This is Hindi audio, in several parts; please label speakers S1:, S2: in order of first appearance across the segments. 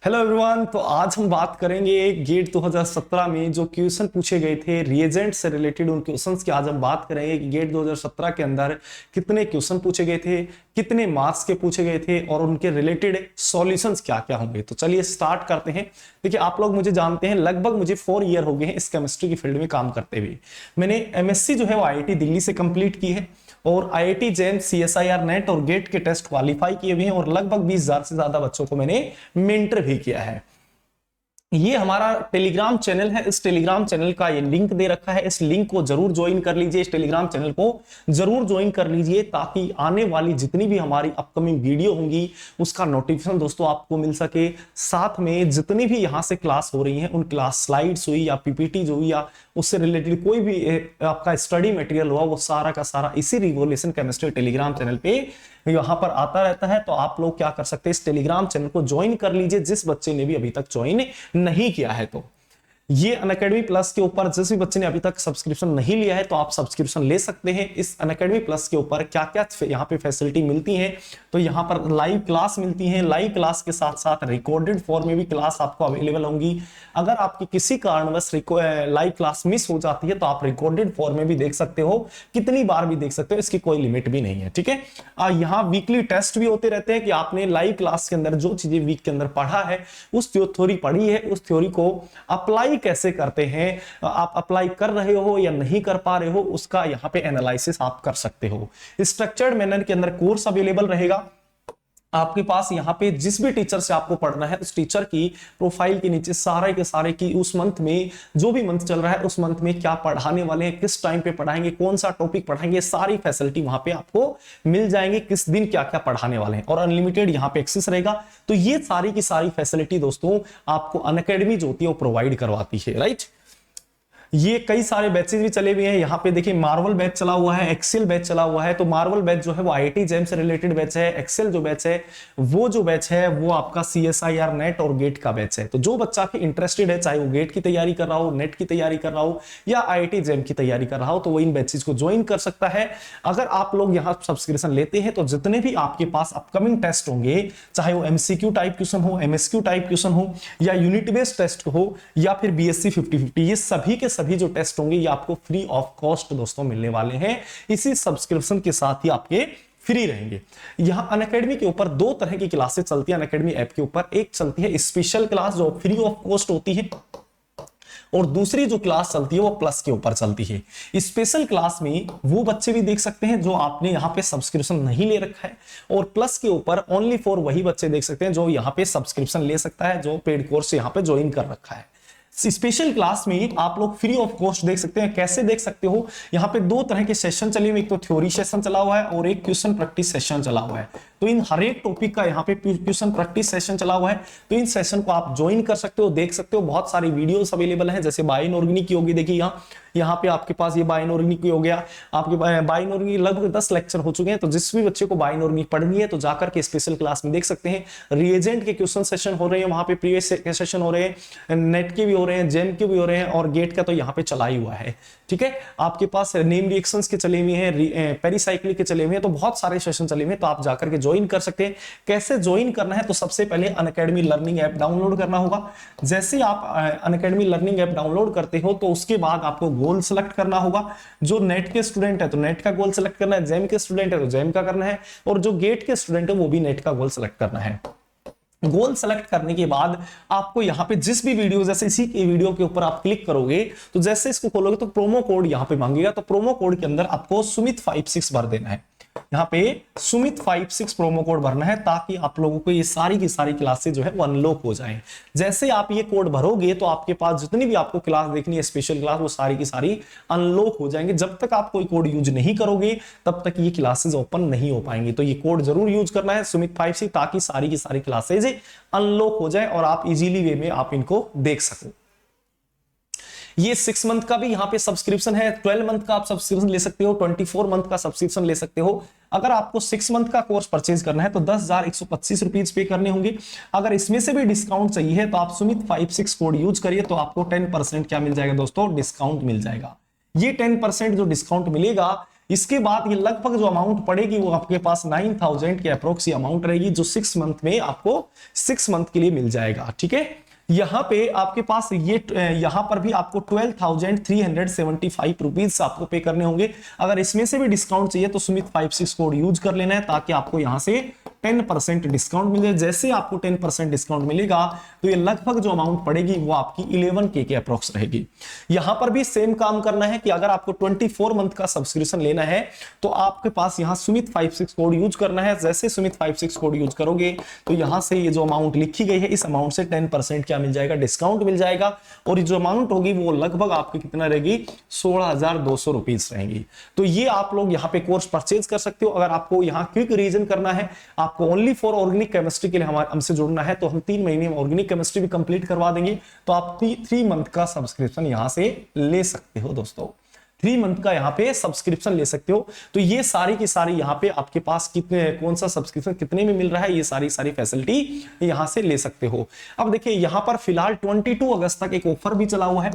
S1: Hello everyone. तो आज हम बात करेंगे गेट 2017 में जो क्वेश्चन पूछे गए थे रिएजेंट से रिलेटेड, उन क्वेश्चंस की आज हम बात करेंगे कि गेट 2017 के अंदर कितने क्वेश्चन पूछे गए थे, कितने मार्क्स के पूछे गए थे और उनके रिलेटेड सॉल्यूशंस क्या क्या होंगे। तो चलिए स्टार्ट करते हैं। देखिए, आप लोग मुझे जानते हैं, लगभग मुझे 4 ईयर हो गए हैं इस केमिस्ट्री की फील्ड में काम करते हुए। मैंने एमएससी जो है वो आईआईटी दिल्ली से कंप्लीट की है और आईआईटी जेम सीएसआईआर नेट और गेट के टेस्ट क्वालिफाई किए हुए हैं और लगभग 20,000 से ज्यादा बच्चों को मैंने मेंटर भी किया है। ये हमारा टेलीग्राम चैनल है, इस टेलीग्राम चैनल का ये लिंक दे रखा है, इस लिंक को जरूर ज्वाइन कर लीजिए, इस टेलीग्राम चैनल को जरूर ज्वाइन कर लीजिए ताकि आने वाली जितनी भी हमारी अपकमिंग वीडियो होंगी उसका नोटिफिकेशन दोस्तों आपको मिल सके। साथ में जितनी भी यहाँ से क्लास हो रही हैं उन क्लास स्लाइड्स हुई या पीपीटी जो हुई या उससे रिलेटेड कोई भी आपका स्टडी मटेरियल हुआ, वो सारा का सारा इसी रिवोल्यूशन केमिस्ट्री टेलीग्राम चैनल पे यहां पर आता रहता है। तो आप लोग क्या कर सकते हैं, इस टेलीग्राम चैनल को ज्वाइन कर लीजिए जिस बच्चे ने भी अभी तक ज्वाइन नहीं किया है। तो ये अनअकैडमी प्लस के ऊपर जिस भी बच्चे ने अभी तक सब्सक्रिप्शन नहीं लिया है तो आप सब्सक्रिप्शन ले सकते हैं। इस अनअकैडमी प्लस के ऊपर क्या क्या यहाँ पे फैसिलिटी मिलती है, तो यहाँ पर लाइव क्लास मिलती है, लाइव क्लास के साथ साथ रिकॉर्डेड फॉर्म में भी क्लास आपको अवेलेबल होंगी। अगर आपकी किसी कारणवश लाइव क्लास मिस हो जाती है तो आप रिकॉर्डेड फॉर्म में भी देख सकते हो, कितनी बार भी देख सकते हो, इसकी कोई लिमिट भी नहीं है। ठीक है, यहाँ वीकली टेस्ट भी होते रहते हैं कि आपने लाइव क्लास के अंदर जो चीजें वीक के अंदर पढ़ा है, उस जो थ्योरी पढ़ी है उस थ्योरी को अप्लाई कैसे करते हैं, आप अप्लाई कर रहे हो या नहीं कर पा रहे हो, उसका यहां पे एनालिसिस आप कर सकते हो। स्ट्रक्चर्ड मैनर के अंदर कोर्स अवेलेबल रहेगा आपके पास। यहाँ पे जिस भी टीचर से आपको पढ़ना है उस टीचर की प्रोफाइल के नीचे सारे के सारे की उस मंथ में जो भी मंथ चल रहा है उस मंथ में क्या पढ़ाने वाले हैं, किस टाइम पे पढ़ाएंगे, कौन सा टॉपिक पढ़ाएंगे, सारी फैसिलिटी वहां पे आपको मिल जाएंगे, किस दिन क्या क्या पढ़ाने वाले हैं और अनलिमिटेड यहाँ पे एक्सेस रहेगा। तो ये सारी की सारी फैसिलिटी दोस्तों आपको अनअकैडमी जो होती है वो प्रोवाइड करवाती है। राइट, ये कई सारे बैचेस भी चले हुए हैं। यहाँ पे देखिए मार्वल बैच चला हुआ है, एक्सेल बैच चला हुआ है। तो मार्वल बैच जो है वो आईआईटी जेम से रिलेटेड बैच है, एक्सेल जो बैच है वो जो बैच है वो आपका सीएसआईआर नेट और गेट का बैच है। तो जो बच्चा भी इंटरेस्टेड है, चाहे वो गेट की तैयारी कर रहा हो, नेट की तैयारी कर रहा हो या आईआईटी जेम की तैयारी कर रहा हो, तो वो इन बैचेस को ज्वाइन कर सकता है। अगर आप लोग यहाँ सब्सक्रिप्शन लेते हैं तो जितने भी आपके पास अपकमिंग टेस्ट होंगे, चाहे वो एमसीक्यू टाइप क्वेश्चन हो, एमएसक्यू टाइप क्वेश्चन हो या यूनिट बेस्ड टेस्ट हो या फिर बीएससी 50-50, ये सभी के सभी जो टेस्ट होंगे ये आपको फ्री ऑफ कॉस्ट दोस्तों मिलने वाले हैं। इसी सब्सक्रिप्शन के साथ ही आपके फ्री रहेंगे। यहां अनअकैडमी के ऊपर 2 तरह की क्लासेस चलती है अनअकैडमी ऐप के ऊपर। एक चलती है स्पेशल क्लास जो फ्री ऑफ कॉस्ट होती है और दूसरी जो क्लास चलती है वो प्लस के ऊपर चलती है। स्पेशल क्लास में वो बच्चे भी देख सकते हैं जो आपने यहाँ पे सब्सक्रिप्शन नहीं ले रखा है और प्लस के ऊपर ओनली फॉर वही बच्चे देख सकते हैं जो यहाँ पे सब्सक्रिप्शन ले सकता है, जो पेड कोर्स यहाँ पे ज्वाइन कर रखा है। स्पेशल क्लास में आप लोग फ्री ऑफ कॉस्ट देख सकते हैं। कैसे देख सकते हो, यहाँ पे 2 तरह के सेशन चले हुए, एक तो थ्योरी सेशन चला हुआ है और एक क्वेश्चन प्रैक्टिस सेशन चला हुआ है। तो इन हर एक टॉपिक का यहाँ पे क्वेश्चन प्रैक्टिस सेशन चला हुआ है। तो इन सेशन को आप ज्वाइन कर सकते हो, देख सकते हो। बहुत सारी वीडियोस अवेलेबल हैं, जैसे बायोइनऑर्गेनिक की होगी, देखिए यहाँ पे आपके पास ये बायोइनऑर्गेनिक हो गया, आपके बायोइनऑर्गेनिक लगभग 10 लेक्चर हो चुके हैं। तो जिस भी बच्चे को बायोइनऑर्गेनिक पढ़नी है तो जाकर के स्पेशल क्लास में देख सकते हैं। रिएजेंट के क्वेश्चन सेशन हो रहे हैं वहां पे, प्रीवियस सेशन हो रहे हैं, नेट के भी हो रहे हैं, जेम के भी हो रहे हैं और गेट का तो यहाँ पे चला ही हुआ है। ठीक है, आपके पास नेम रिएक्शंस के चले हुए हैं, पेरिसाइक्लिक के चले हुए हैं, तो बहुत सारे सेशन चले हुए हैं। तो आप जाकर के ज्वाइन कर सकते हैं। कैसे ज्वाइन करना है, तो सबसे पहले अनअकैडमी लर्निंग ऐप डाउनलोड करना होगा। जैसे आप अनअकैडमी लर्निंग ऐप डाउनलोड करते हो तो उसके बाद आपको गोल सेलेक्ट करना होगा। जो नेट के स्टूडेंट है तो नेट का गोल सेलेक्ट करना है, जेम के स्टूडेंट है तो जेम का करना है और जो गेट के स्टूडेंट है वो भी नेट का गोल सेलेक्ट करना है। गोल सेलेक्ट करने के बाद आपको यहाँ पे जिस भी वीडियो, जैसे इसी की वीडियो के ऊपर आप क्लिक करोगे तो जैसे इसको खोलोगे तो प्रोमो कोड यहाँ पे मांगेगा। तो प्रोमो कोड के अंदर आपको सुमित 56 भर देना है। यहाँ पे सुमित 56 प्रोमो कोड भरना है ताकि आप लोगों को ये सारी की सारी क्लासेस जो है वो अनलॉक हो जाए। जैसे आप ये कोड भरोगे तो आपके पास जितनी भी आपको क्लास देखनी है स्पेशल क्लास, वो सारी की सारी अनलॉक हो जाएंगे। जब तक आप कोई कोड यूज नहीं करोगे तब तक ये क्लासेस ओपन नहीं हो पाएंगी। तो ये कोड जरूर यूज करना है सुमित 56 ताकि सारी की सारी क्लासेज अनलॉक हो जाए और आप इजीली वे में आप इनको देख सको। ये 6 मंथ का भी यहाँ पे सब्सक्रिप्शन है, 12 मंथ का आप सब्सक्रिप्शन ले सकते हो, 24 मंथ का सब्सक्रिप्शन ले सकते हो। अगर आपको 6 मंथ का कोर्स परचेज करना है तो 10,125 रुपीज पे करने होंगे। अगर इसमें से भी डिस्काउंट चाहिए तो आप सुमित 56 कोड यूज करिए तो आपको 10% क्या मिल जाएगा दोस्तों, डिस्काउंट मिल जाएगा। ये 10% जो डिस्काउंट मिलेगा इसके बाद ये लगभग जो अमाउंट पड़ेगी वो आपके पास 9000 के अप्रोक्स अमाउंट रहेगी, जो 6 मंथ में आपको 6 मंथ के लिए मिल जाएगा। ठीक है, यहां पे आपके पास ये यहां पर भी आपको 12,375 रुपीज आपको पे करने होंगे। अगर इसमें से भी डिस्काउंट चाहिए तो सुमित 56 कोड यूज कर लेना है, ताकि आपको यहां से 10% डिस्काउंट मिले। जैसे आपको 10% डिस्काउंट मिलेगा तो ये लगभग जो अमाउंट पड़ेगी वो आपकी 11K के अप्रोक्स रहेगी। यहां पर भी सेम काम करना है कि अगर आपको 24 मंथ का सब्सक्रिप्शन लेना है तो आपके पास यहां सुमित 56 कोड यूज करना है। जैसे सुमित 56 कोड यूज करोगे तो यहां से ये जो अमाउंट लिखी गई है इस अमाउंट से 10% क्या मिल जाएगा, डिस्काउंट मिल जाएगा। और ये जो अमाउंट होगी वो लगभग आपकी कितना रहेगी, 16,200 रुपीज रहेगी। तो ये आप लोग यहाँ पे कोर्स परचेज कर सकते हो। अगर आपको यहाँ क्विक रीजन करना है, आपको ओनली फॉर ऑर्गेनिक केमिस्ट्री के लिए हमसे जुड़ना है, तो हम 3 महीने में ऑर्गेनिक केमिस्ट्री भी कंप्लीट करवा देंगे। तो आप 3 मंथ का सब्सक्रिप्शन यहां से ले सकते हो दोस्तों, 3 मंथ का यहाँ पे सब्सक्रिप्शन ले सकते हो। तो ये सारी की सारी यहाँ पे आपके पास कितने, कौन सा सब्सक्रिप्शन कितने में मिल रहा है, ये सारी फैसिलिटी यहाँ से ले सकते हो। अब देखिए यहाँ पर फिलहाल 22 अगस्त तक एक ऑफर भी चला हुआ है।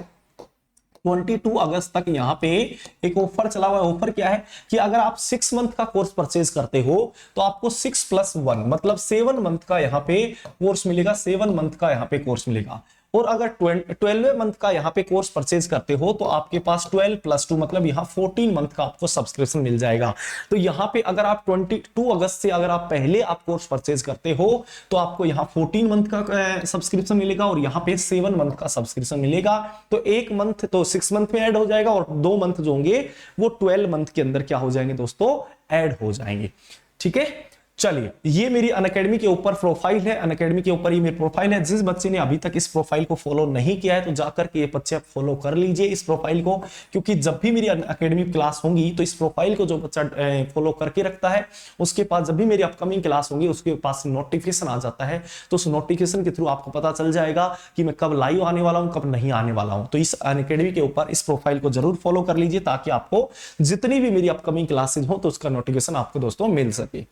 S1: 22 अगस्त तक यहाँ पे एक ऑफर चला हुआ है। ऑफर क्या है कि अगर आप 6 मंथ का कोर्स परचेज करते हो तो आपको 6+1 मतलब 7 मंथ का यहाँ पे कोर्स मिलेगा, 7 मंथ का यहाँ पे कोर्स मिलेगा। और अगर 12वें मंथ का यहाँ पे कोर्स परचेज करते हो तो आपके पास 12+2 मतलब यहाँ 14 मंथ का आपको सब्सक्रिप्शन मिल जाएगा। तो यहाँ पे अगर आप 22 अगस्त से अगर आप पहले आप कोर्स परचेज करते हो तो आपको यहाँ 14 मंथ का सब्सक्रिप्शन मिलेगा और यहाँ पे 7 मंथ का सब्सक्रिप्शन मिलेगा। तो 1 मंथ तो 6 मंथ में ऐड हो जाएगा और 2 मंथ जो होंगे वो 12 मंथ के अंदर क्या हो जाएंगे दोस्तों, ऐड हो जाएंगे। ठीक है, चलिए ये मेरी अनअकैडमी के ऊपर प्रोफाइल है, अनअकैडमी के ऊपर ही मेरी प्रोफाइल है। जिस बच्चे ने अभी तक इस प्रोफाइल को फॉलो नहीं किया है तो जाकर के ये बच्चे फॉलो कर लीजिए इस प्रोफाइल को, क्योंकि जब भी मेरी अनअकैडमी क्लास होंगी तो इस प्रोफाइल को जो बच्चा फॉलो करके रखता है उसके पास जब भी मेरी अपकमिंग क्लास होंगी उसके पास नोटिफिकेशन आ जाता है। तो उस नोटिफिकेशन के थ्रू आपको पता चल जाएगा कि मैं कब लाइव आने वाला हूं, कब नहीं आने वाला हूं। तो इस अनअकैडमी के ऊपर इस प्रोफाइल को जरूर फॉलो कर लीजिए ताकि आपको जितनी भी मेरी अपकमिंग क्लासेज हो तो उसका नोटिफिकेशन आपको दोस्तों मिल सके।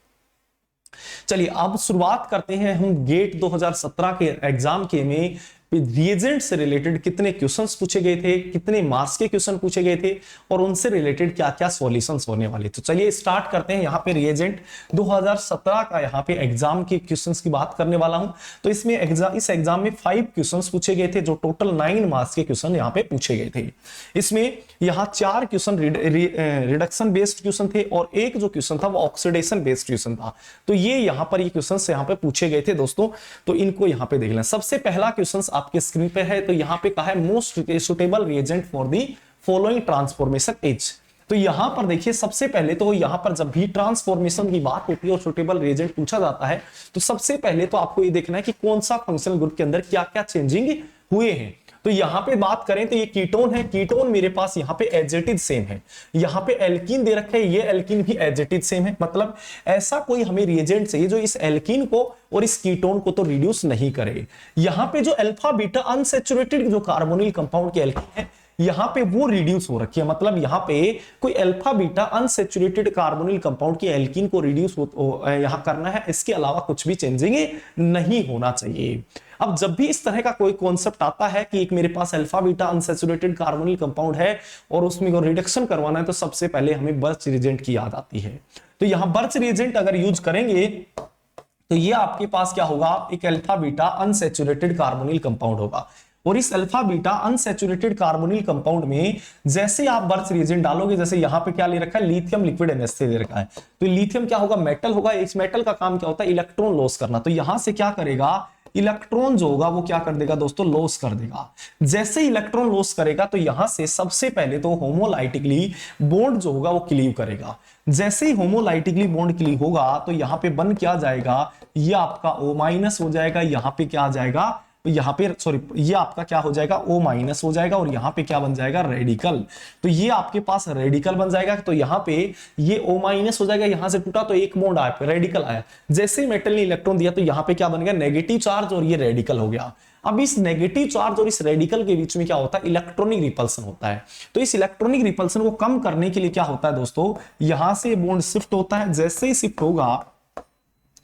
S1: चलिए अब शुरुआत करते हैं हम गेट 2017 के एग्जाम के में रिएजेंट से रिलेटेड कितने क्वेश्चंस पूछे गए थे, कितने मार्क्स के क्वेश्चन पूछे गए थे और उनसे रिलेटेड क्या क्या सॉल्यूशंस होने वाले। तो चलिए स्टार्ट करते हैं। यहाँ पे रिएजेंट 2017 का यहाँ पे एग्जाम के क्वेश्चंस की बात करने वाला हूं। तो इसमें इस एग्जाम में 5 क्वेश्चंस पूछे गए थे, जो टोटल 9 मार्क्स के क्वेश्चन यहाँ पे पूछे गए थे। इसमें यहाँ 4 क्वेश्चन रिडक्शन बेस्ड क्वेश्चन थे और एक जो क्वेश्चन था वो ऑक्सीडेशन बेस्ड क्वेश्चन था। तो ये यहाँ पर ये क्वेश्चन यहाँ पे पूछे गए थे दोस्तों। तो इनको यहाँ पे देख लें। सबसे पहला क्वेश्चन आपके स्क्रीन पे है। तो यहाँ पे कहा है most suitable reagent for the following transformation is. तो यहां पर देखिए सबसे पहले तो यहां पर जब भी ट्रांसफॉर्मेशन की बात होती है और सुटेबल रिएजेंट पूछा जाता है तो सबसे पहले तो आपको ये देखना है कि कौन सा फंक्शनल ग्रुप के अंदर क्या क्या चेंजिंग हुए हैं। तो यहां पे बात करें तो ये कीटोन है, कीटोन मेरे पास यहां पे एजेटिड सेम है। यहां पे एल्कीन दे रखा है, ये एल्कीन भी एजेटिड सेम है। मतलब ऐसा कोई हमें रिएजेंट चाहिए जो इस एल्कीन को और इस कीटोन को तो रिड्यूस नहीं करे। यहां पे जो अल्फा बीटा अनसैचुरेटेड जो कार्बोनिल कंपाउंड के एल्कीन है यहां पे वो रिड्यूस हो रखी है। मतलब यहां पे कोई alpha beta unsaturated carbonyl compound की एल्कीन को रिड्यूस यहां करना है, इसके अलावा कुछ भी चेंजिंग नहीं होना चाहिए। अब जब भी इस तरह का कोई कॉन्सेप्ट आता है कि एक मेरे पास alpha beta unsaturated carbonyl compound है और उसमें रिडक्शन करवाना है तो सबसे पहले हमें बर्च रिएजेंट की याद आती है। तो यहां बर्च रिएजेंट अगर यूज करेंगे तो ये आपके पास क्या होगा, एक alpha beta unsaturated carbonyl compound होगा। और इस alpha beta unsaturated carbonyl compound में जैसे आप बर्च रिएजेंट डालोगे, जैसे यहां पे क्या ले रखा है, लिथियम लिक्विड NH3 दे रखा है। तो लिथियम क्या होगा, मेटल होगा। इस मेटल का काम क्या होता है, इलेक्ट्रॉन लॉस करना। तो यहां से क्या करेगा, इलेक्ट्रॉन जो होगा वो क्या कर देगा दोस्तों, लॉस कर देगा। जैसे इलेक्ट्रॉन लॉस करेगा तो यहां से सबसे पहले तो होमोलाइटिकली बॉन्ड जो होगा वो क्लीव करेगा। जैसे ही होमोलाइटिकली बॉन्ड क्लीव होगा तो यहां पे बन क्या जाएगा, ये आपका O- हो जाएगा। यहां पे क्या आ जाएगा, तो यहां पे सॉरी ये आपका क्या हो जाएगा, O- हो जाएगा और यहां पे क्या बन जाएगा, रेडिकल। तो ये आपके पास रेडिकल बन जाएगा। तो यहां पे ये O- हो जाएगा, यहां से टूटा तो एक बॉन्ड आया, रेडिकल आया। जैसे ही मेटल ने इलेक्ट्रॉन दिया तो यहां पे क्या बन गया, नेगेटिव चार्ज और ये रेडिकल हो गया। अब इस नेगेटिव चार्ज और इस रेडिकल के बीच में क्या होता है, इलेक्ट्रॉनिक रिपल्सन होता है। तो इस इलेक्ट्रॉनिक रिपल्सन को कम करने के लिए क्या होता है दोस्तों, यहां से बॉन्ड शिफ्ट होता है। जैसे ही शिफ्ट होगा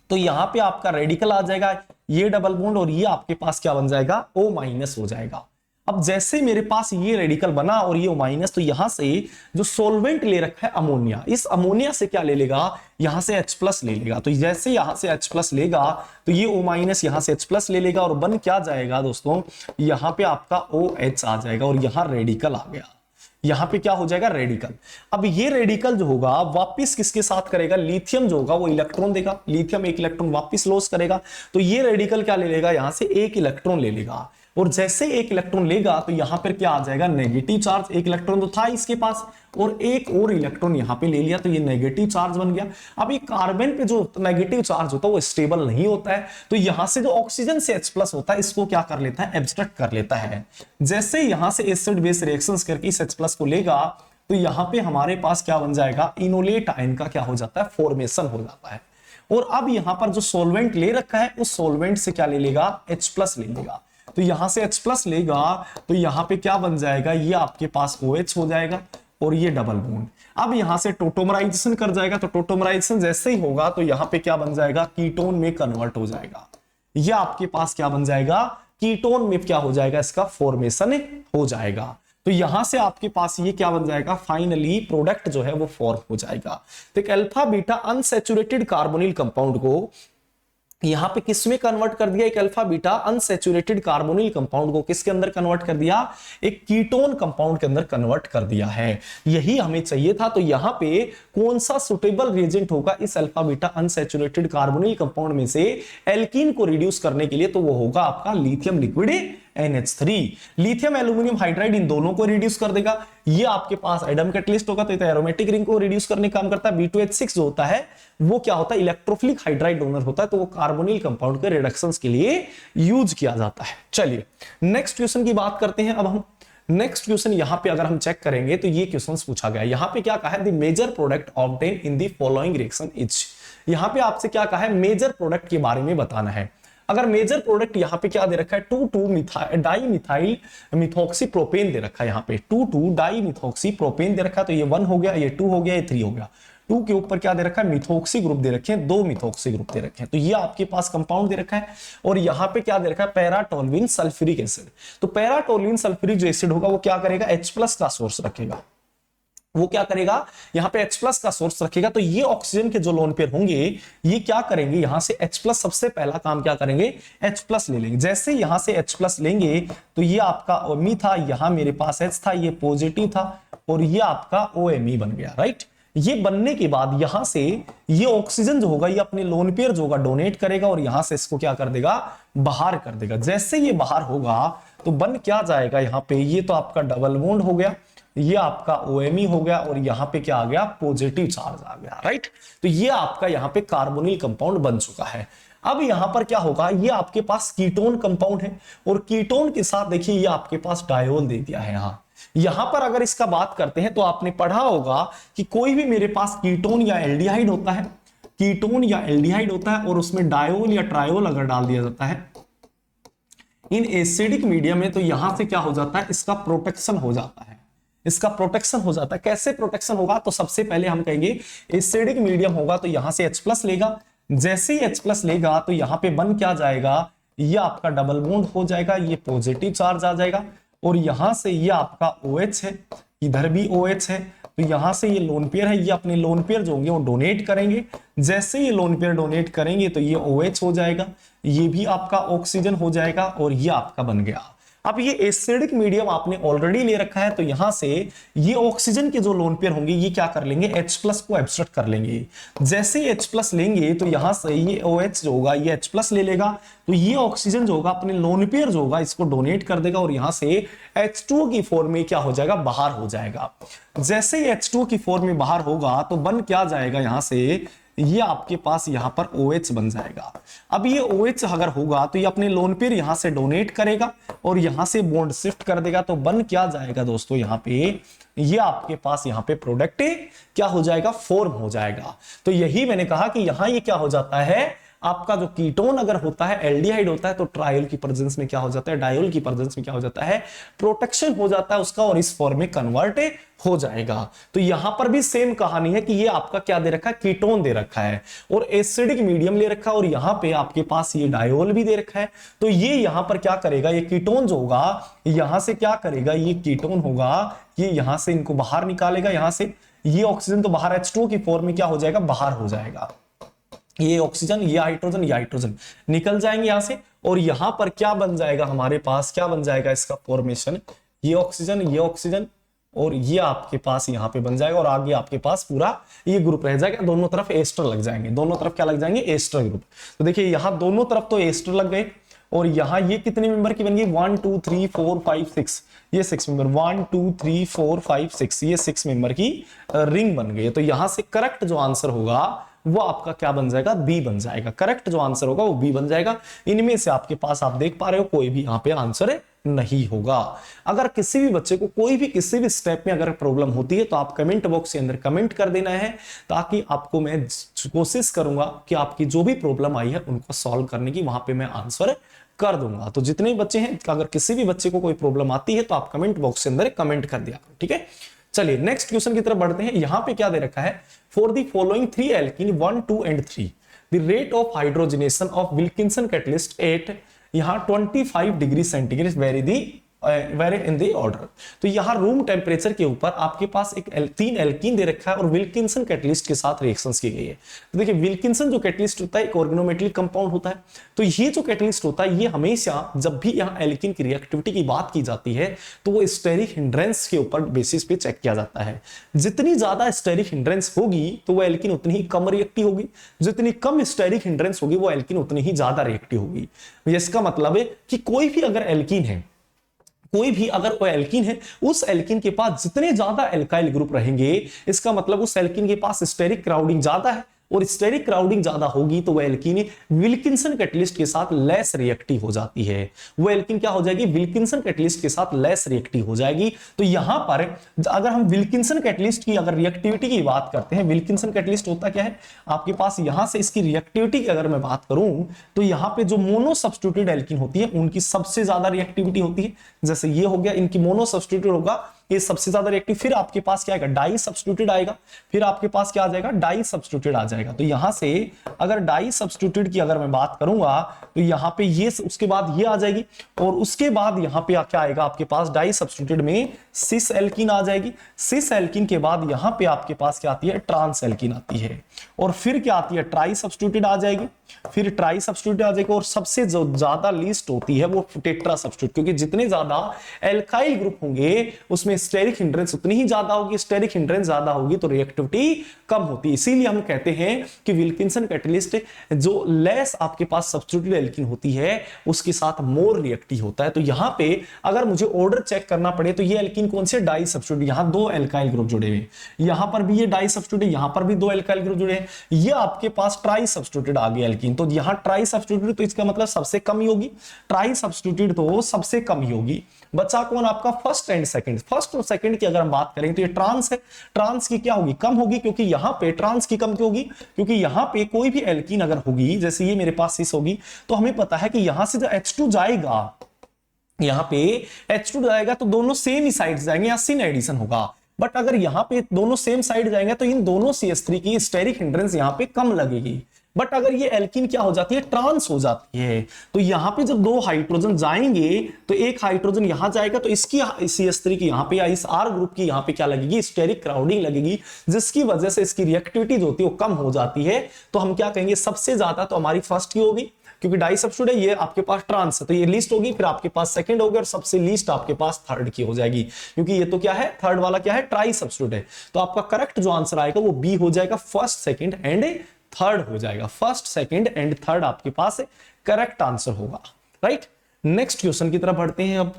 S1: तो यहां पे आपका रेडिकल आ जाएगा, ये डबल बॉन्ड और ये आपके पास क्या बन जाएगा, O- हो जाएगा। अब जैसे मेरे पास ये रेडिकल बना और ये O-, तो यहां से जो सोलवेंट ले रखा है अमोनिया, इस अमोनिया से क्या ले लेगा, यहां से H+ ले लेगा। तो जैसे यहां से H+ लेगा तो ये O- यहां से H+ ले लेगा और बन क्या जाएगा दोस्तों, यहां पे आपका OH आ जाएगा और यहां रेडिकल आ गया। यहां पे क्या हो जाएगा, रेडिकल। अब ये रेडिकल जो होगा वापस किसके साथ करेगा, लिथियम जो होगा वो इलेक्ट्रॉन देगा, लिथियम एक इलेक्ट्रॉन वापस लॉस करेगा। तो ये रेडिकल क्या ले लेगा, यहां से एक इलेक्ट्रॉन ले लेगा और जैसे एक इलेक्ट्रॉन लेगा तो यहां पर क्या आ जाएगा, नेगेटिव चार्ज। एक इलेक्ट्रॉन तो था इसके पास और एक और इलेक्ट्रॉन यहां पे ले लिया तो ये नेगेटिव चार्ज बन गया। अब ये कार्बन पे जो नेगेटिव चार्ज होता है वो स्टेबल नहीं होता है, तो यहां से जो ऑक्सीजन से H+ होता है इसको क्या कर लेता है, एब्स्ट्रैक्ट कर लेता है। जैसे यहां से एसिड बेस रिएक्शंस करके इस H+ को लेगा तो यहां पे हमारे पास क्या बन जाएगा, इनोलेट आयन का क्या हो जाता है, फॉर्मेशन हो जाता है। और अब यहां पर जो सोलवेंट ले रखा है उस सोलवेंट से क्या ले लेगा, H+ ले लेगा। तो यहां से H+ लेगा तो यहां पे क्या बन जाएगा, ये आपके पास OH हो जाएगा और ये डबल बॉन्ड। अब यहां से टोटोमराइजेशन कर जाएगा, तो टोटोमराइजेशन जैसे ही होगा तो यहां पे क्या बन जाएगा, कीटोन में कन्वर्ट हो जाएगा। ये आपके पास क्या बन जाएगा, कीटोन में क्या हो जाएगा, इसका फॉर्मेशन हो जाएगा। तो यहां से आपके पास ये क्या बन जाएगा, फाइनली प्रोडक्ट जो है वो फॉर्म हो जाएगा। तो एक alpha beta unsaturated carbonyl compound को यहां पे किसमें कन्वर्ट कर दिया, एक alpha beta unsaturated carbonyl compound को किसके अंदर कन्वर्ट कर दिया, एक कीटोन कंपाउंड के अंदर कन्वर्ट कर दिया है। यही हमें चाहिए था। तो यहां पे कौन सा सुटेबल रिएजेंट होगा इस alpha beta unsaturated carbonyl compound में से एल्कीन को रिड्यूस करने के लिए, तो वो होगा आपका lithium liquid NH3। Lithium aluminium hydride इन दोनों को रिड्यूस कर देगा। ये आपके पास एडम कैटलिस्ट होगा तो एरोमेटिक रिंग को रिड्यूस करने का काम करता है। B2H6 जो होता है वो क्या होता है, इलेक्ट्रोफिलिक हाइड्राइड डोनर होता है, तो वो कार्बोनिल कंपाउंड के रिडक्शंस के लिए यूज किया जाता है। चलिए नेक्स्ट क्वेश्चन की बात करते हैं। अब हम नेक्स्ट क्वेश्चन यहां पे अगर हम चेक करेंगे तो ये क्वेश्चन पूछा गया, यहां पे क्या कहा है, the major product obtain in the following reaction is. यहां पे आपसे क्या कहा है, मेजर प्रोडक्ट के बारे में बताना है। अगर मेजर प्रोडक्ट यहां पे क्या दे रखा है, 2,2-डाई मिथॉक्सी प्रोपेन दे रखा है, यहां पे 2,2-डाई मिथॉक्सी प्रोपेन दे रखा है, तो ये 1 हो गया, ये 2 हो गया, ये 3 हो गया। 2 के ऊपर क्या दे रखा है, मिथॉक्सी ग्रुप दे रखे हैं, 2 मिथॉक्सी ग्रुप दे रखे हैं, तो ये आपके पास कंपाउंड दे रखा है। और यहां पे क्या दे रखा है, पैराटोल्यूइन सल्फ्यूरिक एसिड। तो पैराटोल्यूइन सल्फ्यूरिक जो एसिड होगा वो क्या करेगा, H+ का सोर्स रखेगा। वो क्या करेगा, यहां पे H+ का सोर्स रखेगा। तो ये ऑक्सीजन के जो लोन पेयर होंगे ये क्या करेंगे, यहां से H+ सबसे पहला काम क्या करेंगे, H+ ले लेंगे। जैसे यहां से H+ लेंगे तो ये आपका OMe था, यहां मेरे पास H था, ये पॉजिटिव था और ये आपका OMe बन गया, राइट। ये बनने के बाद यहां से ये ऑक्सीजन जो होगा ये अपने लोन पेयर जो होगा डोनेट करेगा और यहां से इसको क्या कर देगा, बाहर कर देगा। जैसे ये बाहर होगा तो बन क्या जाएगा, यहां पे ये तो आपका डबल बॉन्ड हो गया, ये आपका OMe हो गया और यहां पे क्या आ गया, पॉजिटिव चार्ज आ गया, राइट। तो ये आपका यहां पे कार्बोनिल कंपाउंड बन चुका है। अब यहां पर क्या होगा, ये आपके पास कीटोन कंपाउंड है और कीटोन के साथ देखिए ये आपके पास डायोल दे दिया है। यहां पर अगर इसका बात करते हैं तो आपने पढ़ा होगा कि कोई भी मेरे पास कीटोन या एल्डिहाइड होता है, कीटोन या एल्डिहाइड होता है और उसमें डायोल या ट्रायोल अगर डाल दिया जाता है इन एसिडिक मीडियम में, तो यहां से क्या हो जाता है, इसका प्रोटेक्शन हो जाता है। इसका प्रोटेक्शन हो जाता है। कैसे प्रोटेक्शन होगा, तो सबसे पहले हम कहेंगे एसिडिक मीडियम होगा तो यहां से H+ लेगा। जैसे ही H+ लेगा तो यहां पे बन क्या जाएगा, ये आपका डबल बॉन्ड हो जाएगा, ये पॉजिटिव चार्ज आ जाएगा और यहां से ये आपका OH है, इधर भी OH है, तो यहां से ये लोन पेयर है, ये अपने लोन पेयर जो होंगे वो डोनेट करेंगे। जैसे ये लोन पेयर डोनेट करेंगे तो ये OH हो जाएगा, ये भी आपका ऑक्सीजन हो जाएगा और ये आपका बन गया। अब ये एसिडिक मीडियम आपने ऑलरेडी ले रखा है तो यहां से ये ऑक्सीजन के जो लोन पेयर होंगे ये क्या कर लेंगे, H+ को एब्स्ट्रैक्ट कर लेंगे। जैसे ही H+ लेंगे तो यहां से ये OH जो होगा ये H+ ले लेगा, तो ये ऑक्सीजन जो होगा अपने लोन पेयर जो होगा इसको डोनेट कर देगा और यहां से H2O की फॉर्म में क्या हो जाएगा, बाहर हो जाएगा। जैसे ही H2O की फॉर्म में बाहर होगा तो बन क्या जाएगा, यहां से ये आपके पास यहां पर OH बन जाएगा। अब ये OH अगर होगा तो ये अपने लोन पेयर यहां से डोनेट करेगा और यहां से बॉन्ड शिफ्ट कर देगा, तो बन क्या जाएगा दोस्तों, यहां पे ये आपके पास यहां पे प्रोडक्ट क्या हो जाएगा, फॉर्म हो जाएगा। तो यही मैंने कहा कि यहां ये क्या हो जाता है, आपका जो कीटोन अगर होता है, एल्डिहाइड होता है, तो ट्रायल की प्रेजेंस में क्या हो जाता है, डायोल की प्रेजेंस में क्या हो जाता है, प्रोटेक्शन हो जाता है उसका और इस फॉर्म में कन्वर्ट हो जाएगा। तो यहां पर भी सेम कहानी है कि ये आपका क्या दे रखा है, कीटोन दे रखा है और एसिडिक मीडियम ले रखा है और यहां पे आपके पास ये डायोल भी दे रखा है। तो ये यहां पर क्या करेगा, ये कीटोन जो होगा यहां से क्या करेगा, ये कीटोन होगा, ये यहां से इनको बाहर निकालेगा, यहां से ये ऑक्सीजन तो बाहर H2 की फॉर्म में क्या हो जाएगा, बाहर हो जाएगा। ये ऑक्सीजन, ये हाइड्रोजन निकल जाएंगे यहां से और यहां पर क्या बन जाएगा हमारे पास, क्या बन जाएगा इसका फॉर्मेशन, ये ऑक्सीजन और ये आपके पास यहां पे बन जाएगा और आगे आपके पास पूरा ये ग्रुप रह जाएगा, दोनों तरफ एस्टर लग जाएंगे, दोनों तरफ क्या लग जाएंगे, एस्टर ग्रुप। तो देखिए यहां दोनों तरफ तो एस्टर लग गए और यहां ये कितने मेंबर की बन गई, 1 2 3 4 5 6, ये 6 मेंबर, 1 2 3 4 5 6, ये 6 मेंबर की रिंग बन गई है। तो यहां से करेक्ट जो आंसर होगा वो आपका क्या बन जाएगा, बी बन जाएगा। करेक्ट जो आंसर होगा वो बी बन जाएगा। इनमें से आपके पास आप देख पा रहे हो कोई भी यहाँ पे आंसर नहीं होगा। अगर किसी भी बच्चे को कोई भी किसी भी स्टेप में अगर प्रॉब्लम होती है तो आप कमेंट बॉक्स के अंदर कमेंट कर देना है, ताकि आपको मैं कोशिश करूंगा कि आपकी जो भी प्रॉब्लम आई है उनको सॉल्व करने की वहां पे मैं आंसर कर दूंगा। तो जितने बच्चे हैं, अगर किसी भी बच्चे को कोई प्रॉब्लम आती है तो आप कमेंट बॉक्स के अंदर कमेंट कर दिया करो, ठीक है। चलिए नेक्स्ट क्वेश्चन की तरफ बढ़ते हैं। यहां पे क्या दे रखा है, for the following 3 alkene 1 2 and 3 the rate of hydrogenation of Wilkinson catalyst at यहां 25 degree centigrade vary in the order. तो यहां रूम टेम्परेचर के ऊपर आपके पास एक 3 एल्कीन दे रखा है और विल्किंसन कैटलिस्ट के साथ रिएक्शंस की गई है। तो देखिए विल्किंसन जो कैटलिस्ट होता है एक ऑर्गेनोमेटलिक कंपाउंड होता है। तो ये जो कैटलिस्ट होता है ये हमेशा जब भी यहां एल्कीन की रिएक्टिविटी की बात की जाती है तो वो स्टेरिक हिंड्रेंस के ऊपर बेसिस पे चेक किया जाता है। जितनी ज्यादा स्टेरिक हिंड्रेंस होगी तो वो एल्कीन उतनी ही कम रिएक्टिव होगी, जितनी कम स्टेरिक हिंड्रेंस होगी वो एल्कीन उतनी ही ज्यादा रिएक्टिव होगी। इसका मतलब है कि कोई भी अगर एल्कीन है, कोई भी अगर कोई एल्कीन है, उस एल्कीन के पास जितने ज्यादा एल्काइल ग्रुप रहेंगे, इसका मतलब उस एल्कीन के पास स्टेरिक क्राउडिंग ज्यादा है और स्टेरिक क्राउडिंग ज्यादा होगी तो वह एल्कीन विल्किंसन कैटलिस्ट के साथ लेस रिएक्टिव हो जाती है। वो एल्कीन क्या हो जाएगी, विल्किंसन कैटलिस्ट के साथ लेस रिएक्टिव हो जाएगी। तो यहां पर अगर हम विल्किंसन कैटलिस्ट की अगर रिएक्टिविटी की बात करते हैं, विल्किंसन कैटलिस्ट होता क्या है आपके पास, यहां से इसकी रिएक्टिविटी की अगर मैं बात करूं तो यहां पे जो मोनो सब्स्टिट्यूटेड एल्कीन होती है उनकी सबसे ज्यादा रिएक्टिविटी होती है। जैसे ये हो गया, इनकी मोनो सब्स्टिट्यूटेड होगा, ये सबसे ज्यादा रिएक्टिव। फिर आपके पास क्या आएगा, डाई सब्स्टिट्यूटेड आएगा, फिर आपके पास क्या आ जाएगा, डाई सब्स्टिट्यूटेड आ जाएगा। तो यहां से अगर डाई सब्स्टिट्यूटेड की अगर मैं बात करूंगा तो यहां पे ये उसके बाद ये आ जाएगी और उसके बाद यहां पे क्या आएगा आपके पास, डाई सब्स्टिट्यूटेड में सिस एल्कीन आ जाएगी। सिस एल्कीन के बाद यहां पे आपके पास क्या आती है, ट्रांस एल्कीन आती है और फिर क्या आती है, ट्राई सब्स्टिट्यूटेड आ जाएगी, फिर ट्राई सब्स्टिट्यूटेड आ जाएगी और सबसे जो ज्यादा लीस्ट होती है वो टेट्रा सब्स्टिट्यूटेड, क्योंकि जितने ज्यादा एल्काइल ग्रुप होंगे उसमें स्टेरिक हिंड्रेंस उतनी ही ज्यादा होगी, स्टेरिक हिंड्रेंस ज्यादा होगी तो रिएक्टिविटी कम होती है। इसीलिए हम कहते हैं कि विल्किंसन कैटलिस्ट जो लेस आपके पास सब्स्टिट्यूटेड एल्कीन होती है उसके साथ मोर रिएक्टिव होता है। तो यहां पे अगर मुझे ऑर्डर चेक करना पड़े तो ये एल्कीन कौन से, डाई सब्स्टिट्यूटेड, यहां 2 एल्काइल ग्रुप जुड़े हुए, यहां पर भी ये डाई सब्स्टिट्यूटेड, यहां पर भी 2 एल्काइल ग्रुप जुड़े हैं, ये आपके पास ट्राई सब्स्टिट्यूटेड आ गया एल्कीन। तो यहां ट्राई सब्स्टिट्यूटेड तो इसका मतलब सबसे कम ही होगी, ट्राई सब्स्टिट्यूटेड तो सबसे कम ही होगी। बचा कौन आपका, फर्स्ट एंड सेकंड। फर्स्ट और सेकंड की अगर हम बात करें तो ये ट्रांस है, ट्रांस की क्या होगी, कम होगी, क्योंकि यहां पे ट्रांस की कम क्यों होगी, क्योंकि यहां पे कोई भी एल्कीन अगर होगी, जैसे ये मेरे पास सिस होगी, तो हमें पता है कि यहां से जो H2 जाएगा, यहां पे H2 जाएगा तो दोनों सेम ही साइड जाएंगे, यहां सिन एडिशन होगा। बट अगर यहां पे दोनों सेम साइड जाएंगे तो इन दोनों CH3 की स्टेरिक हिंड्रेंस यहां पे कम लगेगी। बट अगर ये एल्कीन क्या हो जाती है, ट्रांस हो जाती है, तो यहां पे जब 2 हाइड्रोजन जाएंगे तो एक हाइड्रोजन यहां जाएगा तो इसकी CH3 की यहां पे, इस R ग्रुप की यहां पे क्या लगेगी, स्टेरिक क्राउडिंग लगेगी, जिसकी वजह से इसकी रिएक्टिविटी जो होती है वो कम हो जाती है। तो हम क्या कहेंगे, सबसे ज्यादा तो हमारी फर्स्ट की होगी, क्योंकि डाई सब्स्टिट्यूट है, ये आपके पास ट्रांस है तो ये लीस्ट होगी, फिर आपके पास सेकंड होगी और सबसे लीस्ट आपके पास थर्ड की हो जाएगी, क्योंकि ये तो क्या है, थर्ड वाला क्या है, ट्राई सब्स्टिट्यूट है। तो आपका करेक्ट जो आंसर आएगा वो बी हो जाएगा, फर्स्ट सेकंड एंड थर्ड हो जाएगा। फर्स्ट सेकंड एंड थर्ड आपके पास करेक्ट आंसर होगा, राइट। नेक्स्ट क्वेश्चन की तरफ बढ़ते हैं। अब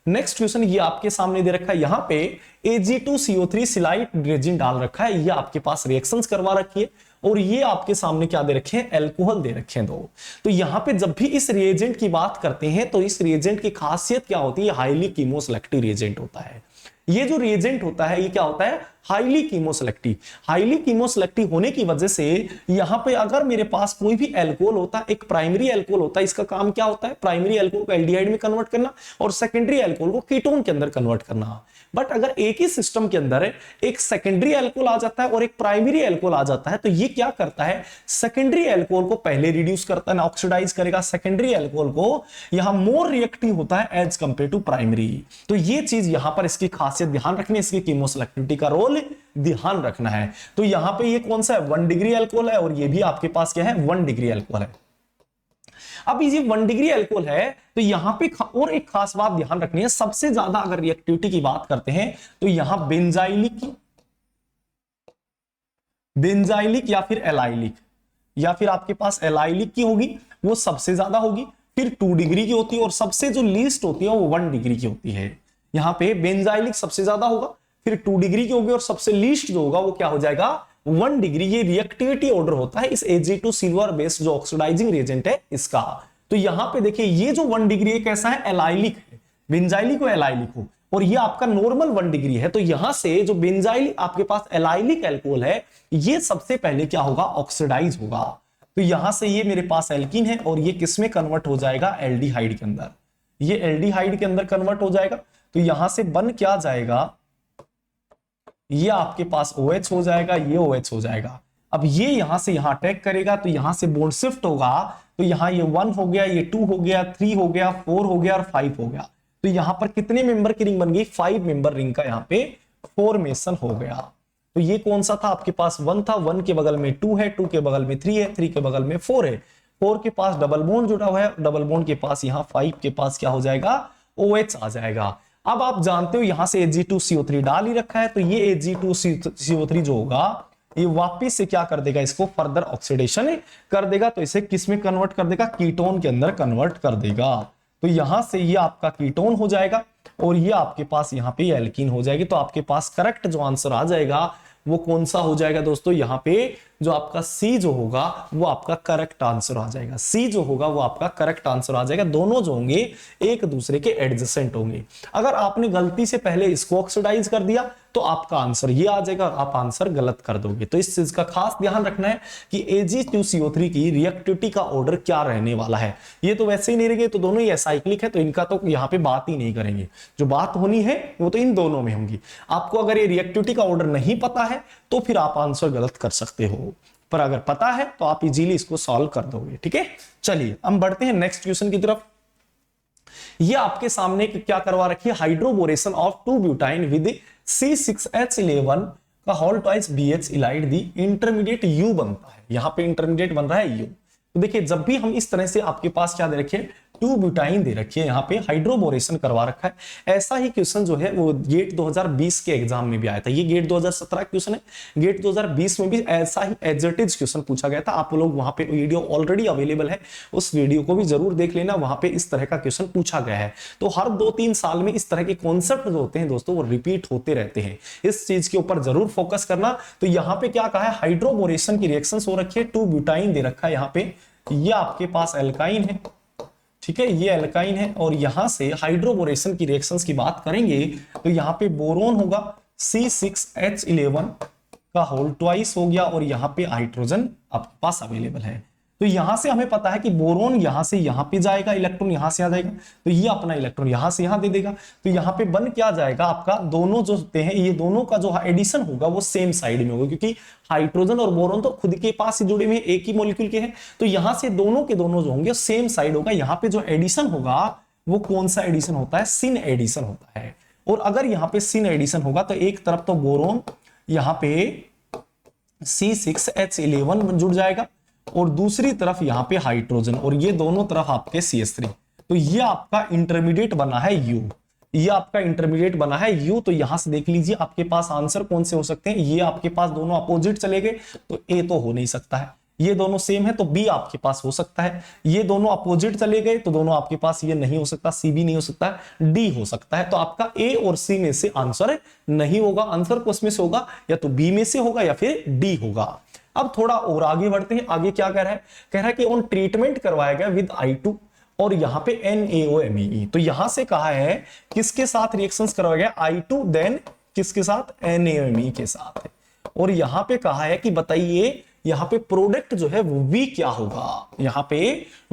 S1: नेक्स्ट क्वेश्चन ये आपके सामने दे रखा है, यहां पे Ag2CO3 सिलाइट रेजिन डाल रखा है, ये आपके पास रिएक्शंस करवा रखी है और ये आपके सामने क्या दे रखे हैं, अल्कोहल दे रखे हैं 2। तो यहां पे जब भी इस रिएजेंट की बात करते हैं तो इस रिएजेंट की खासियत क्या होती है, हाईली कीमोसेलेक्टिव रिएजेंट होता है। ये जो रिएजेंट होता है ये क्या होता है, हाईली कीमोसेलेक्टिव। हाईली कीमोसेलेक्टिव होने की वजह से यहां पे अगर मेरे पास कोई भी एल्कोहल होता है, एक प्राइमरी एल्कोहल होता है, इसका काम क्या होता है, प्राइमरी एल्कोहल को एल्डिहाइड में कन्वर्ट करना और सेकेंडरी एल्कोहल को कीटोन के अंदर कन्वर्ट करना। बट अगर एक ही सिस्टम के अंदर एक सेकेंडरी एल्कोहल आ जाता है और एक प्राइमरी एल्कोहल आ जाता है, तो ये क्या करता है, सेकेंडरी एल्कोहल को पहले रिड्यूस करता है, ऑक्सीडाइज करेगा, सेकेंडरी एल्कोहल को यहां मोर रिएक्टिव होता है एज कंपेयर टू प्राइमरी। तो ये चीज यहां पर इसकी खासियत ध्यान रखनी है, इसकी कीमोसेलेक्टिविटी का रोल ध्यान रखना है। तो यहां पे ये कौन सा है, 1 डिग्री एल्कोहल है और ये भी आपके पास क्या है, 1 डिग्री एल्कोहल है। अब ये 1 डिग्री एल्कोहल है तो यहां पे और एक खास बात ध्यान रखनी है, सबसे ज्यादा अगर रिएक्टिविटी की बात करते हैं तो यहां बेंजाइलिक या फिर एलाइलिक या फिर आपके पास एलाइलिक की होगी, वो सबसे ज्यादा होगी, फिर 2 डिग्री की होती है और सबसे जो लीस्ट होती है वो 1 डिग्री की होती है। यहां पे बेंजाइलिक सबसे ज्यादा होगा, फिर 2 डिग्री की होगी और सबसे लीस्ट जो होगा वो क्या हो जाएगा, 1 डिग्री। ये रिएक्टिविटी ऑर्डर होता है इस Ag2 सिल्वर बेस्ड जो ऑक्सीडाइजिंग रिएजेंट है इसका। तो यहां पे देखिए ये जो 1 डिग्री है कैसा है, एलाइलिक है, बेंजाइलिक हो एलाइलिक हो, और ये आपका नॉर्मल 1 डिग्री है। तो यहां से जो बेंजाइलिक आपके पास एलाइलिक एल्कोहल है ये सबसे पहले क्या होगा, ऑक्सीडाइज होगा। तो यहां से ये मेरे पास एल्कीन है और ये किस में कन्वर्ट हो जाएगा, एल्डिहाइड के अंदर। ये एल्डिहाइड के अंदर कन्वर्ट हो जाएगा। तो यहां से बन क्या जाएगा, ये आपके पास OH हो जाएगा, ये OH हो जाएगा। अब ये यहां से यहां अटैक करेगा तो यहां से बॉन्ड शिफ्ट होगा, तो यहां ये 1 हो गया, ये 2 हो गया, 3 हो गया, 4 हो गया और 5 हो गया। तो यहां पर कितने मेंबर की रिंग बन गई, 5 मेंबर रिंग का यहां पे फॉर्मेशन हो गया। तो ये कौन सा था, आपके पास 1 था, 1 के बगल में 2 है, 2 के बगल में 3 है, 3 के बगल में 4 है, 4 के पास डबल बॉन्ड जुड़ा हुआ है, डबल बॉन्ड के पास यहां 5 के पास क्या हो जाएगा, OH आ जाएगा। अब आप जानते हो यहां से Ag2CO3 डाल ही रखा है, तो ये Ag2CO3 जो होगा ये वापिस से क्या कर देगा, इसको फर्दर ऑक्सीडेशन कर देगा। तो इसे किस में कन्वर्ट कर देगा, कीटोन के अंदर कन्वर्ट कर देगा। तो यहां से ये आपका कीटोन हो जाएगा और ये आपके पास यहां पे एल्कीन हो जाएगी। तो आपके पास करेक्ट जो आंसर आ जाएगा वो कौन सा हो जाएगा दोस्तों, यहां पे जो आपका सी जो होगा वो आपका करेक्ट आंसर आ जाएगा। सी जो होगा वो आपका करेक्ट आंसर आ जाएगा। दोनों जो होंगे एक दूसरे के एडजेसेंट होंगे। अगर आपने गलती से पहले इसको ऑक्सीडाइज कर दिया तो आपका आंसर ये आ जाएगा, आप आंसर गलत कर दोगे। तो इस चीज का खास ध्यान रखना है कि Ag2CO3 की रिएक्टिविटी का ऑर्डर क्या रहने वाला है। ये तो वैसे ही नहीं रहेंगे, तो दोनों ही एसाइक्लिक है, तो इनका तो यहाँ पे बात ही नहीं करेंगे। जो बात होनी है वो तो इन दोनों में होंगी। आपको अगर ये रिएक्टिविटी का ऑर्डर नहीं पता है तो फिर आप आंसर गलत कर सकते हो, पर अगर पता है तो आप इजीली इसको सॉल्व कर दोगे। ठीक है, चलिए हम बढ़ते हैं नेक्स्ट क्वेश्चन की तरफ। ये आपके सामने क्या करवा रखी है, hydroboration of 2 butyne with C6H11 का होल ट्वाइस BH इलाइड दी इंटरमीडिएट U बनता है। यहां पे इंटरमीडिएट बन रहा है U। तो देखिए जब भी हम इस तरह से आपके पास क्या दे रखे 2 ब्यूटाइन दे रखी है, यहाँ पे हाइड्रोबोरेशन करवा रखा है। ऐसा ही क्वेश्चन जो है वो गेट 2020 के एग्जाम में भी आया था। ये गेट 2017 क्वेश्चन है, गेट 2020 में भी ऐसा ही एग्जैक्टिव क्वेश्चन पूछा गया था। आप लोग वहां पे वीडियो ऑलरेडी अवेलेबल है, उस वीडियो को भी जरूर देख लेना, वहां पे इस तरह का क्वेश्चन पूछा गया है। तो हर 2-3 साल में इस तरह के कॉन्सेप्ट जो होते हैं दोस्तों वो रिपीट होते रहते हैं, इस चीज के ऊपर जरूर फोकस करना। तो यहाँ पे क्या कहा है, हाइड्रोबोरेशन की रिएक्शन हो रखी है, 2 ब्यूटाइन दे रखा है यहाँ पे, ये आपके पास एल्काइन है, ठीक है, ये एल्काइन है। और यहां से हाइड्रोबोरेशन की रिएक्शंस की बात करेंगे तो यहां पे बोरोन होगा C6H11 का होल ट्वाइस हो गया और यहां पे हाइड्रोजन आपके पास अवेलेबल है। तो यहां से हमें पता है कि बोरोन यहां से यहां पे जाएगा, इलेक्ट्रॉन यहां से आ जाएगा, तो ये अपना इलेक्ट्रॉन यहां से यहां दे देगा। तो यहां पे बन क्या जाएगा, आपका दोनों जो होते हैं ये दोनों का जो एडिशन होगा वो सेम साइड में होगा, क्योंकि हाइड्रोजन और बोरोन तो खुद के पास ही जुड़े हुए एक ही मॉलिक्यूल के हैं। तो यहां से दोनों के दोनों जो होंगे सेम साइड होगा। यहां पे जो एडिशन होगा वो कौन सा एडिशन होता है, सिन एडिशन होता है। और अगर यहां पे सिन एडिशन होगा तो एक तरफ तो बोरोन यहां पे C6H11 जुड़ जाएगा और दूसरी तरफ यहां पे हाइड्रोजन, और ये दोनों तरफ आपके CH3। तो ये आपका इंटरमीडिएट बना है U, ये आपका इंटरमीडिएट बना है U। तो यहां से देख लीजिए आपके पास आंसर कौन से हो सकते हैं, ये आपके पास दोनों अपोजिट चले गए तो A तो हो नहीं सकता है, ये दोनों सेम है तो B आपके पास हो सकता है, ये दोनों अपोजिट चले गए तो दोनों आपके पास ये नहीं हो सकता, C भी नहीं हो सकता, D हो सकता है। तो आपका A और C में से आंसर नहीं होगा, आंसर को उसमें से होगा या तो B में से होगा या फिर D होगा। अब थोड़ा और आगे बढ़ते हैं, आगे क्या कह रहा है, कह रहा है कि ऑन ट्रीटमेंट करवाया गया विद I2 और यहां पे NaOMe। तो यहां से कहा है किसके साथ रिएक्शंस करवाया गया, I2 देन किसके साथ, NaMe के साथ है। और यहां पे कहा है कि बताइए यहां पे प्रोडक्ट जो है वो V क्या होगा, यहां पे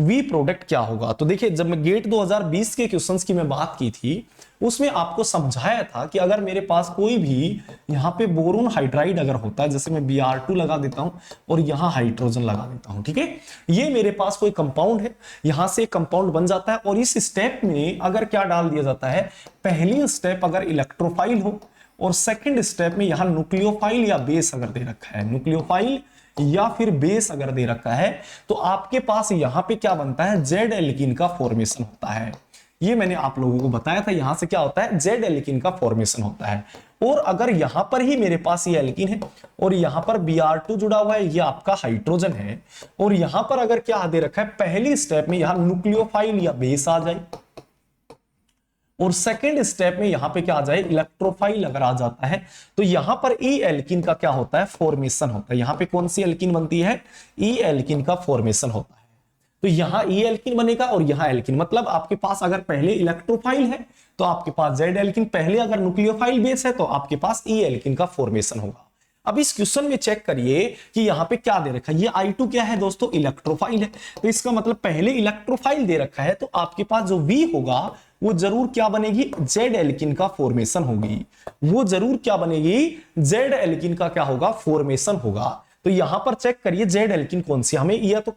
S1: V प्रोडक्ट क्या होगा। तो देखिए जब मैं गेट 2020 के क्वेश्चंस की मैं बात की थी उसमें आपको समझाया था कि अगर मेरे पास कोई भी यहां पे बोरोन हाइड्राइड अगर होता है, जैसे मैं Br2 लगा देता हूं और यहां हाइड्रोजन लगा देता हूं, ठीक है, ये मेरे पास कोई कंपाउंड है, यहां से कंपाउंड बन जाता है। और इस स्टेप में अगर क्या डाल दिया जाता है, पहली स्टेप अगर इलेक्ट्रोफाइल हो और सेकंड स्टेप में यहां न्यूक्लियोफाइल या बेस अगर दे रखा है, न्यूक्लियोफाइल या फिर बेस अगर दे रखा है, तो आपके पास यहां पे क्या बनता है, जेड एल्किन का फॉर्मेशन होता है। ये मैंने आप लोगों को बताया था, यहां से क्या होता है, जेड एल्किन का फॉर्मेशन होता है। और अगर यहां पर ही मेरे पास ये एल्किन है और यहां पर Br2 जुड़ा हुआ है, ये आपका हाइड्रोजन है, और यहां पर अगर क्या दे रखा है, पहली स्टेप में यहां न्यूक्लियोफाइल या बेस आ जाए और सेकेंड स्टेप में यहां पे क्या आ जाए, इलेक्ट्रोफाइल अगर आ जाता है, तो यहां पर ई एल्किन का क्या होता है, फॉर्मेशन होता है। यहां पे कौन सी एल्किन बनती है, ई एल्किन का फॉर्मेशन होता है। तो यहां ई एल्किन बनेगा और यहां एल्किन, मतलब आपके पास अगर पहले इलेक्ट्रोफाइल है तो आपके पास जेड एल्किन, पहले अगर न्यूक्लियोफाइल बेस है तो आपके पास ई एल्किन का फॉर्मेशन होगा। अब इस क्वेश्चन में चेक करिए कि यहां पे क्या दे रखा है, ये I2 क्या है दोस्तों, इलेक्ट्रोफाइल है, तो इसका मतलब पहले इलेक्ट्रोफाइल दे रखा है, तो आपके पास जो V होगा वो जरूर क्या बनेगी, जेड एल्किन का फॉर्मेशन होगी, वो जरूर क्या बनेगी, जेड एल्किन का क्या होगा, फॉर्मेशन होगा। तो यहां पर चेक करिए जेड एल्किन कौन सी, हमें यह तो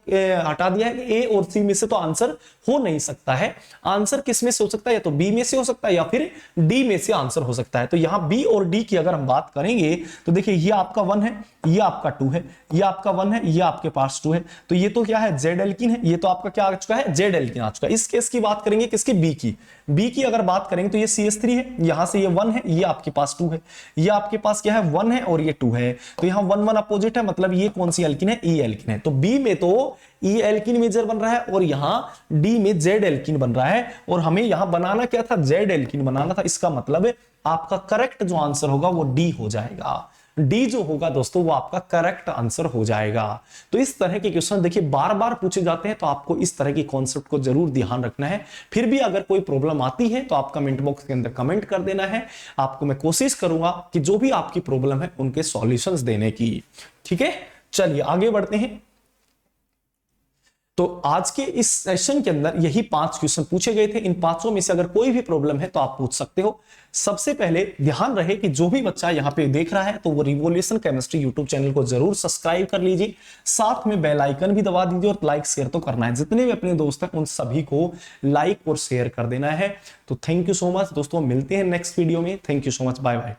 S1: हटा दिया है कि ए और सी में से तो आंसर हो नहीं सकता है, आंसर किस में से हो सकता है, या तो बी में से हो सकता है या फिर डी में से आंसर हो सकता है। तो यहां बी और डी की अगर हम बात करेंगे तो देखिए ये आपका 1 है, ये आपका 2 है, ये आपका 1 है, ये आपके पास 2 है, तो ये तो क्या है, जेड एल्किन है, ये तो आपका क्या आ चुका है, जेड एल्किन आ चुका है। इस केस की बात करेंगे किसकी, बी की, बी की अगर बात करेंगे तो ये CH3 है, यहां से ये 1 है, ये आपके पास 2 है, ये आपके पास क्या है, 1 है और ये 2 है, तो यहां 1 1 अपोजिट है, मतलब ये कौन सी एल्किन है, ई एल्किन है। तो बी में तो ई एल्किन मेजर बन रहा है और यहां डी में जेड एल्किन बन रहा है, और हमें यहां बनाना क्या था, जेड एल्किन बनाना था। इसका मतलब आपका करेक्ट जो आंसर होगा वो डी हो जाएगा, डी जो होगा दोस्तों वो आपका करेक्ट आंसर हो जाएगा। तो इस तरह के क्वेश्चन देखिए बार बार पूछे जाते हैं, तो आपको इस तरह की कॉन्सेप्ट को जरूर ध्यान रखना है। फिर भी अगर कोई प्रॉब्लम आती है तो आप कमेंट बॉक्स के अंदर कमेंट कर देना है, आपको मैं कोशिश करूंगा कि जो भी आपकी प्रॉब्लम है उनके सॉल्यूशंस देने की, ठीक है। चलिए आगे बढ़ते हैं। तो आज के इस सेशन के अंदर यही 5 क्वेश्चन पूछे गए थे, इन पांचों में से अगर कोई भी प्रॉब्लम है तो आप पूछ सकते हो। सबसे पहले ध्यान रहे कि जो भी बच्चा यहां पे देख रहा है तो वो रिवोल्यूशन केमिस्ट्री यूट्यूब चैनल को जरूर सब्सक्राइब कर लीजिए, साथ में बेल आइकन भी दबा दीजिए और लाइक शेयर तो करना है, जितने भी अपने दोस्त हैं उन सभी को लाइक और शेयर कर देना है। तो थैंक यू सो मच दोस्तों, मिलते हैं नेक्स्ट वीडियो में। Thank you so much, bye bye.